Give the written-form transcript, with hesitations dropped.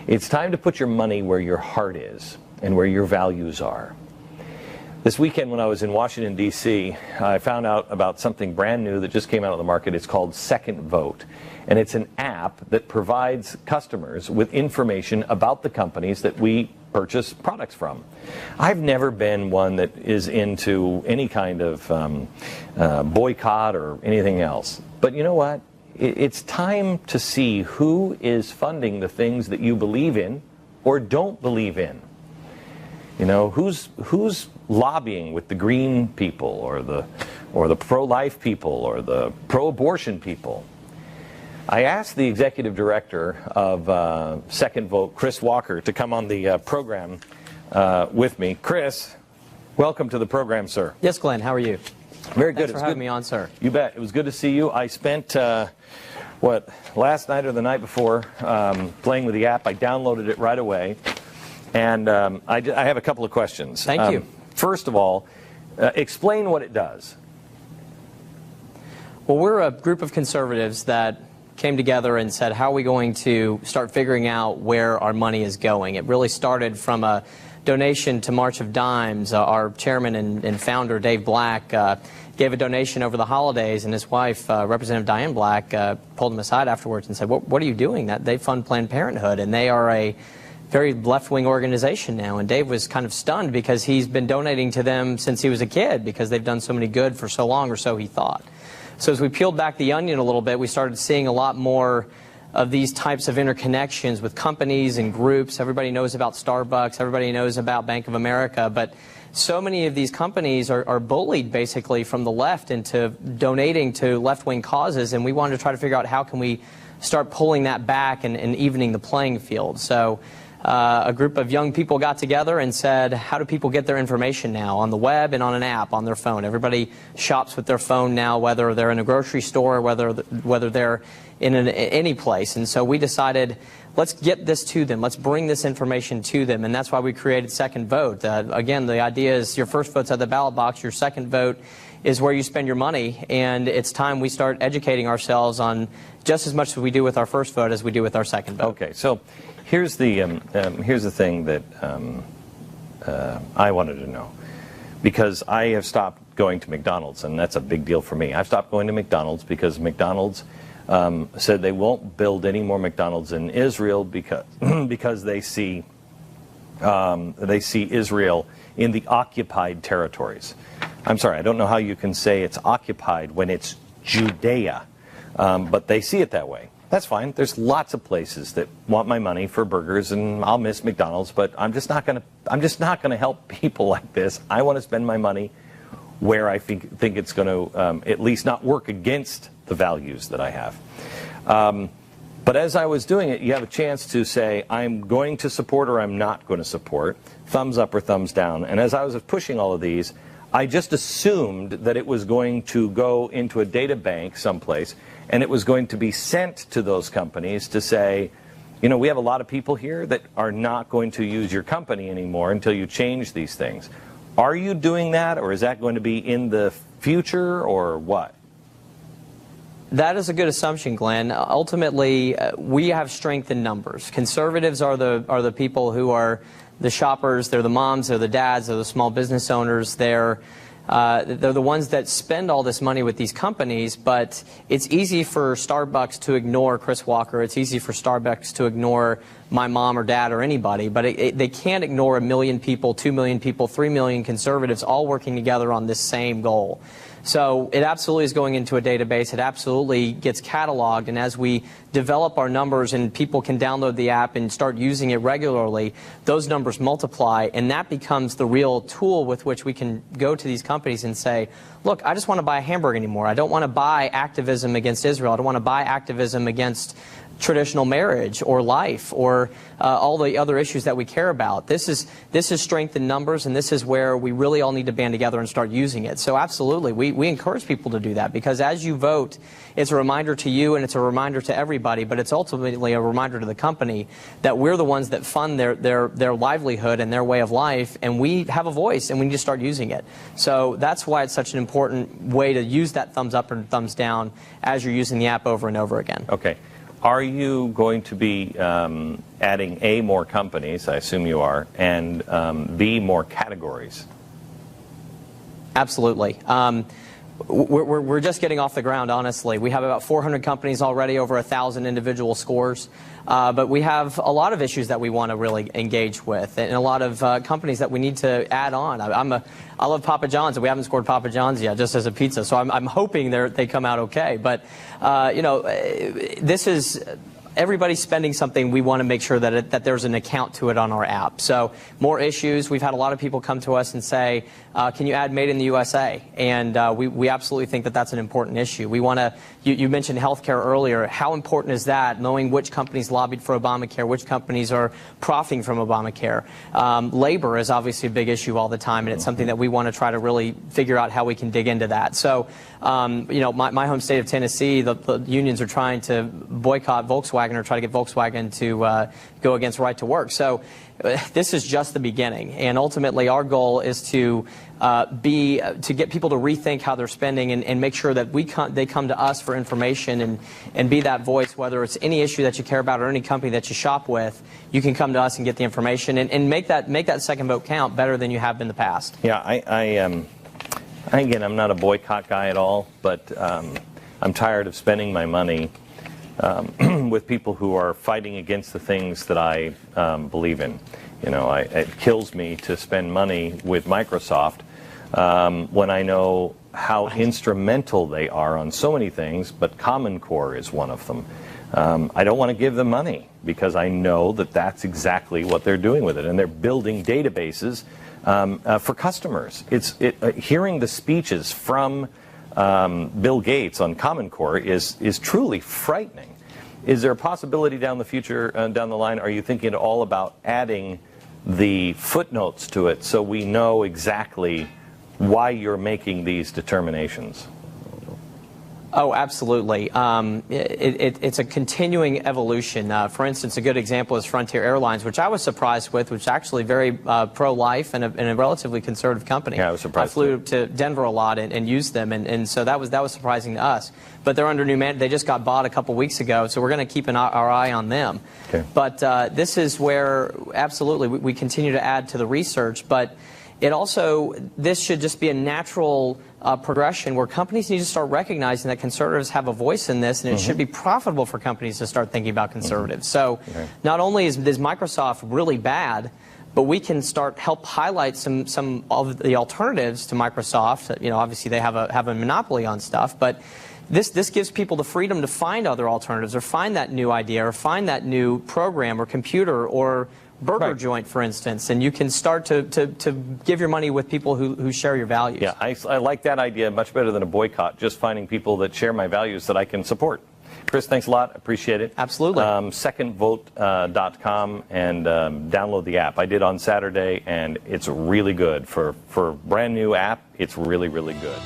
It's time to put your money where your heart is and where your values are. This weekend when I was in Washington, D.C., I found out about something brand new that just came out on the market. It's called Second Vote. And it's an app that provides customers with information about the companies that we purchase products from. I've never been one that is into any kind of boycott or anything else. But you know what? It's time to see who is funding the things that you believe in or don't believe in. You know, who's lobbying with the green people or the pro-life people or the pro-abortion people. I asked the executive director of Second Vote, Chris Walker, to come on the program with me. Chris, welcome to the program, sir. Yes, Glenn, how are you? Very good. Thanks for having me on, sir. You bet. It was good to see you. I spent, last night or the night before playing with the app. I downloaded it right away. And I have a couple of questions. Thank you. First of all, explain what it does. Well, we're a group of conservatives that came together and said, how are we going to start figuring out where our money is going? It really started from a donation to March of Dimes. Our chairman and founder, Dave Black, gave a donation over the holidays, and his wife, Representative Diane Black, pulled him aside afterwards and said, what are you doing? They fund Planned Parenthood, and they are a very left-wing organization now. And Dave was kind of stunned because he's been donating to them since he was a kid because they've done so many good for so long, or so he thought. So as we peeled back the onion a little bit, we started seeing a lot more of these types of interconnections with companies and groups. Everybody knows about Starbucks, everybody knows about Bank of America, but so many of these companies are bullied basically from the left into donating to left-wing causes, and we wanted to try to figure out how can we start pulling that back and evening the playing field. So a group of young people got together and said, how do people get their information now on the web and on an app on their phone? Everybody shops with their phone now, whether they're in a grocery store, whether they're in any place. And so we decided, let's get this to them. Let's bring this information to them. And that's why we created Second Vote. Again, the idea is your first vote's at the ballot box. Your second vote is where you spend your money. And it's time we start educating ourselves on just as much as we do with our first vote as we do with our second vote. Okay, so here's the thing that I wanted to know, because I have stopped going to McDonald's, and that's a big deal for me. I've stopped going to McDonald's because McDonald's said they won't build any more McDonald's in Israel because they see Israel in the occupied territories. I'm sorry, I don't know how you can say it's occupied when it's Judea, but they see it that way. That's fine. There's lots of places that want my money for burgers, and I'll miss McDonald's, but I'm just not going to help people like this. I want to spend my money where I think it's going to at least not work against the values that I have. But as I was doing it, you have a chance to say, I'm going to support or I'm not going to support, thumbs up or thumbs down. And as I was pushing all of these, I just assumed that it was going to go into a data bank someplace, and it was going to be sent to those companies to say, you know, we have a lot of people here that are not going to use your company anymore until you change these things. Are you doing that, or is that going to be in the future, or what? That is a good assumption, Glenn. Ultimately, we have strength in numbers. Conservatives are the people who are the shoppers. They're the moms, they're the dads, they're the small business owners. They're the ones that spend all this money with these companies, but it's easy for Starbucks to ignore Chris Walker. It's easy for Starbucks to ignore my mom or dad or anybody, but they can't ignore 1 million people, 2 million people, 3 million conservatives all working together on this same goal. So it absolutely is going into a database. It absolutely gets cataloged, and as we develop our numbers and people can download the app and start using it regularly, those numbers multiply, and that becomes the real tool with which we can go to these companies and say, look, I just want to buy a hamburger anymore. I don't want to buy activism against Israel. I don't want to buy activism against traditional marriage or life or all the other issues that we care about. This is strength in numbers, and this is where we really all need to band together and start using it. So absolutely, we encourage people to do that, because as you vote, it's a reminder to you and it's a reminder to everybody, but it's ultimately a reminder to the company that we're the ones that fund their livelihood and their way of life, and we have a voice and we need to start using it. So that's why it's such an important way to use that thumbs up and thumbs down as you're using the app over and over again. Okay. Are you going to be adding A, more companies, I assume you are, and B, more categories? Absolutely. We're just getting off the ground, honestly. We have about 400 companies already, over 1,000 individual scores. But we have a lot of issues that we want to really engage with, and a lot of companies that we need to add on. I love Papa John's, and we haven't scored Papa John's yet, just as a pizza. So I'm hoping they come out okay. But you know, this is. Everybody's spending something. We want to make sure that there's an account to it on our app. So more issues. We've had a lot of people come to us and say, can you add Made in the USA? And we absolutely think that that's an important issue. We want to, you mentioned healthcare earlier. How important is that, knowing which companies lobbied for Obamacare, which companies are profiting from Obamacare? Labor is obviously a big issue all the time, and it's something that we want to try to really figure out how we can dig into that. So, you know, my home state of Tennessee, the unions are trying to boycott Volkswagen or try to get Volkswagen to go against right to work. So this is just the beginning, and ultimately our goal is to get people to rethink how they're spending and make sure that they come to us for information and be that voice. Whether it's any issue that you care about or any company that you shop with, you can come to us and get the information and make that second vote count better than you have in the past. Yeah, again, I'm not a boycott guy at all, but I'm tired of spending my money with people who are fighting against the things that I believe in. You know, it kills me to spend money with Microsoft when I know how instrumental they are on so many things, but Common Core is one of them. I don't want to give them money because I know that that's exactly what they're doing with it, and they're building databases for customers. Hearing the speeches from Bill Gates on Common Core is truly frightening. Is there a possibility down the line, are you thinking at all about adding the footnotes to it so we know exactly why you're making these determinations? Oh, absolutely. It's a continuing evolution. For instance, a good example is Frontier Airlines, which I was surprised with, which is actually very pro-life and a relatively conservative company. Yeah, I was surprised. I flew to Denver a lot and used them, and so that was surprising to us. But they're under new management. They just got bought a couple weeks ago, so we're going to keep our eye on them. Okay. But this is where, absolutely, we continue to add to the research, but this should just be a natural progression where companies need to start recognizing that conservatives have a voice in this, and it should be profitable for companies to start thinking about conservatives. So not only is Microsoft really bad, but we can help highlight some of the alternatives to Microsoft. You know, obviously they have a monopoly on stuff, but this gives people the freedom to find other alternatives or find that new idea or find that new program or computer or burger joint, for instance, and you can start to give your money with people who share your values. Yeah, I like that idea much better than a boycott, just finding people that share my values that I can support. Chris, thanks a lot. Appreciate it. Absolutely. Secondvote.com and download the app. I did on Saturday, and it's really good. For a brand new app, it's really, really good.